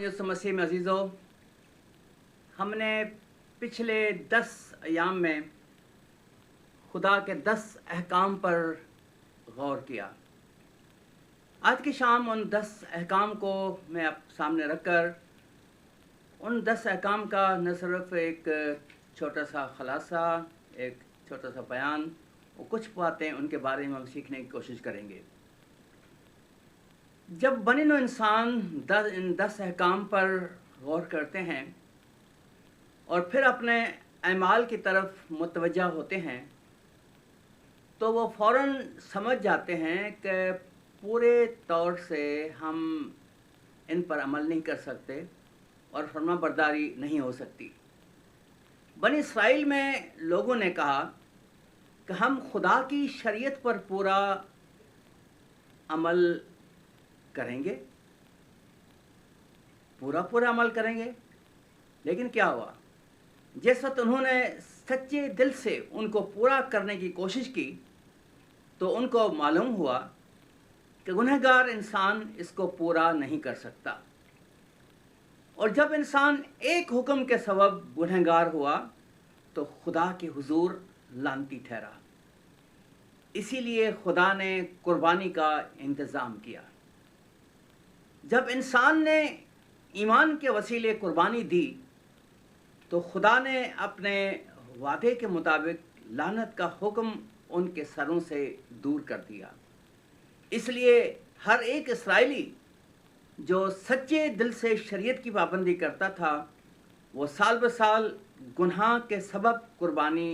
यसु मसीह में अजीज़ों, हमने पिछले 10 अयाम में खुदा के 10 अहकाम पर गौर किया। आज की शाम उन 10 अहकाम को मैं आप सामने रखकर उन 10 अहकाम का न सिर्फ एक छोटा सा खुलासा, एक छोटा सा बयान और कुछ बातें उनके बारे में हम सीखने की कोशिश करेंगे। जब बनी नौ इंसान इन 10 अहकाम पर गौर करते हैं और फिर अपने अमाल की तरफ मुतवज्जा होते हैं तो वो फ़ौरन समझ जाते हैं कि पूरे तौर से हम इन पर अमल नहीं कर सकते और फरमाबरदारी नहीं हो सकती। बनी इसराइल में लोगों ने कहा कि हम खुदा की शरीयत पर पूरा अमल करेंगे, पूरा अमल करेंगे। लेकिन क्या हुआ, जिस वक्त उन्होंने सच्चे दिल से उनको पूरा करने की कोशिश की तो उनको मालूम हुआ कि गुनहगार इंसान इसको पूरा नहीं कर सकता। और जब इंसान एक हुक्म के सबब गुनहगार हुआ तो खुदा के हुजूर लानती ठहरा। इसीलिए खुदा ने कुर्बानी का इंतज़ाम किया। जब इंसान ने ईमान के वसीले कुर्बानी दी तो खुदा ने अपने वादे के मुताबिक लानत का हुक्म उनके सरों से दूर कर दिया। इसलिए हर एक इस्राएली जो सच्चे दिल से शरीयत की पाबंदी करता था वो साल ब साल गुनाह के सबब कुर्बानी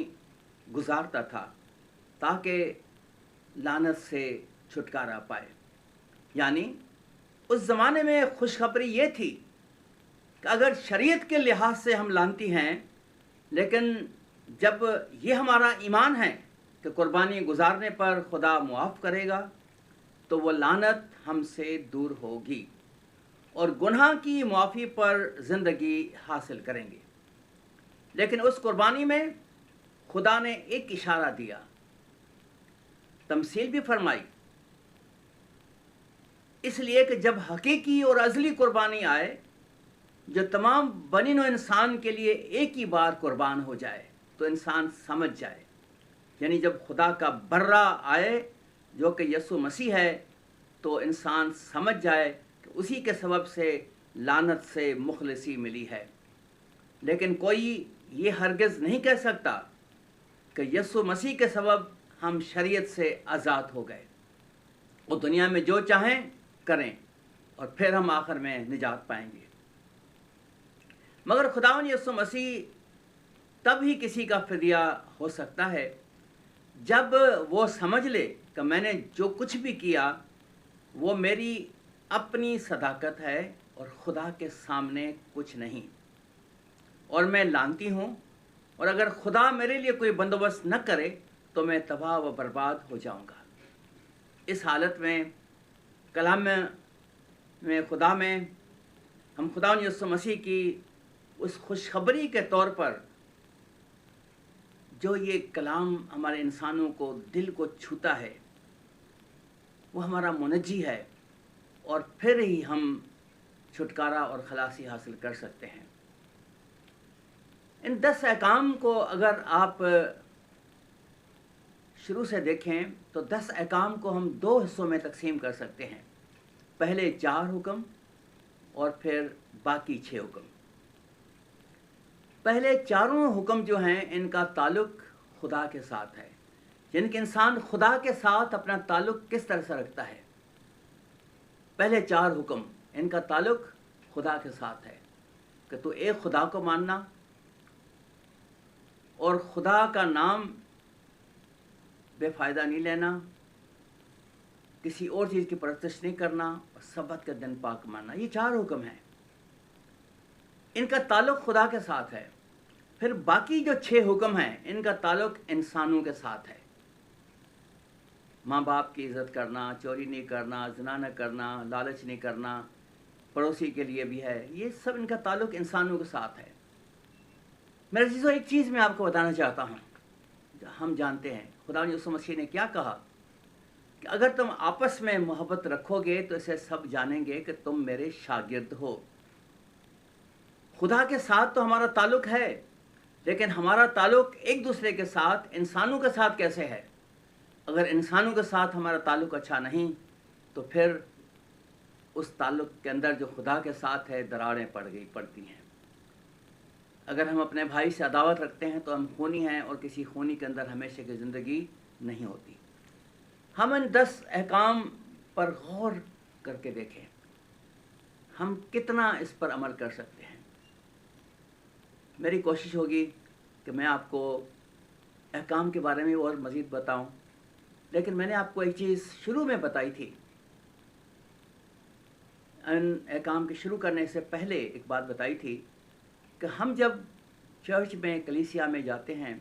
गुजारता था ताकि लानत से छुटकारा पाए। यानी उस ज़माने में खुशखबरी ये थी कि अगर शरीयत के लिहाज से हम लानती हैं, लेकिन जब ये हमारा ईमान है कि कुर्बानी गुजारने पर खुदा मुआफ़ करेगा तो वो लानत हमसे दूर होगी और गुनाह की मुआफ़ी पर ज़िंदगी हासिल करेंगे। लेकिन उस कुर्बानी में खुदा ने एक इशारा दिया, तमसील भी फरमाई, इसलिए कि जब हकीकी और अज़ली कुर्बानी आए जो तमाम बनी नौ इंसान के लिए एक ही बार कुर्बान हो जाए तो इंसान समझ जाए। यानी जब खुदा का बर्रा आए जो कि यसु मसीह है तो इंसान समझ जाए कि उसी के सबब से लानत से मुखलसी मिली है। लेकिन कोई ये हरगिज़ नहीं कह सकता कि यसु मसीह के सबब हम शरीयत से आज़ाद हो गए। वो दुनिया में जो चाहें करें और फिर हम आखिर में निजात पाएंगे। मगर खुदावंद यसु मसीह तब ही किसी का फिदिया हो सकता है जब वो समझ ले कि मैंने जो कुछ भी किया वो मेरी अपनी सदाकत है और खुदा के सामने कुछ नहीं, और मैं लानती हूँ, और अगर खुदा मेरे लिए कोई बंदोबस्त न करे तो मैं तबाह व बर्बाद हो जाऊँगा। इस हालत में कलाम में खुदा में हम खुदावंद यसु मसीह की उस खुशखबरी के तौर पर जो ये कलाम हमारे इंसानों को दिल को छूता है वो हमारा मुनज्जी है और फिर ही हम छुटकारा और खलासी हासिल कर सकते हैं। इन 10 अहकाम को अगर आप शुरू से देखें तो 10 अहकाम को हम 2 हिस्सों में तकसीम कर सकते हैं। पहले 4 हुक्म और फिर बाकी 6 हुक्म। पहले चारों हुक्म जो हैं इनका ताल्लुक़ खुदा के साथ है, यानी कि इंसान खुदा के साथ अपना ताल्लुक़ किस तरह से रखता है। पहले 4 हुक्म इनका ताल्लुक़ खुदा के साथ है कि तो एक खुदा को मानना और खुदा का नाम बेफ़ायदा नहीं लेना, किसी और चीज़ की परस्तिश नहीं करना और सबत के दिन पाक मानना। ये 4 हुक्म हैं, इनका ताल्लुक़ खुदा के साथ है। फिर बाकी जो 6 हुक्म हैं इनका ताल्लुक़ इंसानों के साथ है। माँ बाप की इज़्ज़त करना, चोरी नहीं करना, ज़िना न करना, लालच नहीं करना, पड़ोसी के लिए भी है। ये सब इनका ताल्लुक़ इंसानों के साथ है। मेरे चीज़ों एक चीज़ मैं आपको बताना चाहता हूँ। हम जानते हैं खुदावंद यसु मसीह ने क्या कहा कि अगर तुम आपस में मोहब्बत रखोगे तो इसे सब जानेंगे कि तुम मेरे शागिर्द हो। خدا کے ساتھ تو ہمارا تعلق ہے، لیکن ہمارا تعلق ایک دوسرے کے ساتھ، انسانوں کے ساتھ کیسے ہے؟ اگر انسانوں کے ساتھ ہمارا تعلق اچھا نہیں تو پھر اس تعلق کے اندر جو خدا کے ساتھ ہے دراڑیں پڑتی ہیں۔ اگر ہم اپنے بھائی سے عداوت رکھتے ہیں تو ہم خونی ہیں، اور کسی خونی کے اندر ہمیشہ کی زندگی نہیں ہوتی۔ ہم ان 10 احکام پر غور کر کے دیکھیں، ہم کتنا اس پر عمل کر سکتے ہیں۔ میری کوشش ہوگی کہ میں آپ کو احکام کے بارے میں اور مزید بتاؤں، لیکن میں نے آپ کو ایک چیز شروع میں بتائی تھی۔ ان احکام کے شروع کرنے سے پہلے ایک بات بتائی تھی کہ ہم جب چرچ میں، کلیسیا میں جاتے ہیں،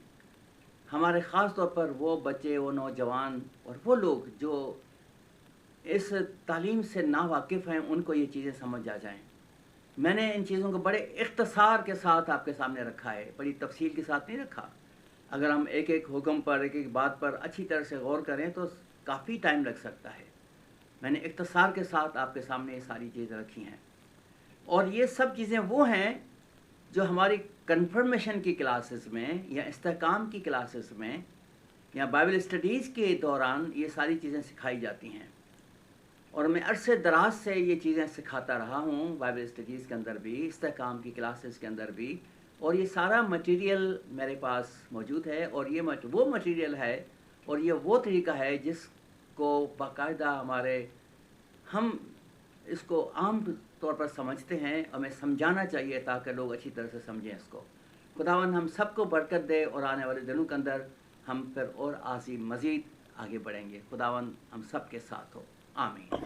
ہمارے خاص طور پر وہ بچے، وہ نوجوان اور وہ لوگ جو اس تعلیم سے ناواقف ہیں، ان کو یہ چیزیں سمجھ آ جائیں۔ میں نے ان چیزوں کو بڑے اختصار کے ساتھ آپ کے سامنے رکھا ہے، بڑی تفصیل کے ساتھ نہیں رکھا۔ اگر ہم ایک ایک حکم پر، ایک ایک بات پر اچھی طرح سے غور کریں تو کافی ٹائم لگ سکتا ہے۔ میں نے اختصار کے ساتھ آپ کے سامنے یہ ساری چیزیں رکھی ہیں، اور یہ سب چیزیں وہ ہیں جو ہماری کنفرمیشن کی کلاسز میں یا استحکام کی کلاسز میں یا بائبل اسٹڈیز کے دوران یہ ساری چیزیں سکھائی جاتی ہیں۔ اور میں عرصے دراز سے یہ چیزیں سکھاتا رہا ہوں، بائبل اسٹڈیز کے اندر بھی، استحکام کی کلاسز کے اندر بھی، اور یہ سارا مٹیریل میرے پاس موجود ہے، اور یہ وہ مٹیریل ہے اور یہ وہ طریقہ ہے جس کو باقاعدہ ہم اس کو عام طور پر سمجھتے ہیں، اور ہمیں سمجھانا چاہیے تاکہ لوگ اچھی طرح سے سمجھیں اس کو۔ خداوند ہم سب کو برکت دے، اور آنے والے دنوں کے اندر ہم پھر اور مزید آگے بڑھیں گے۔ خداوند ہم سب کے ساتھ ہو، آمین۔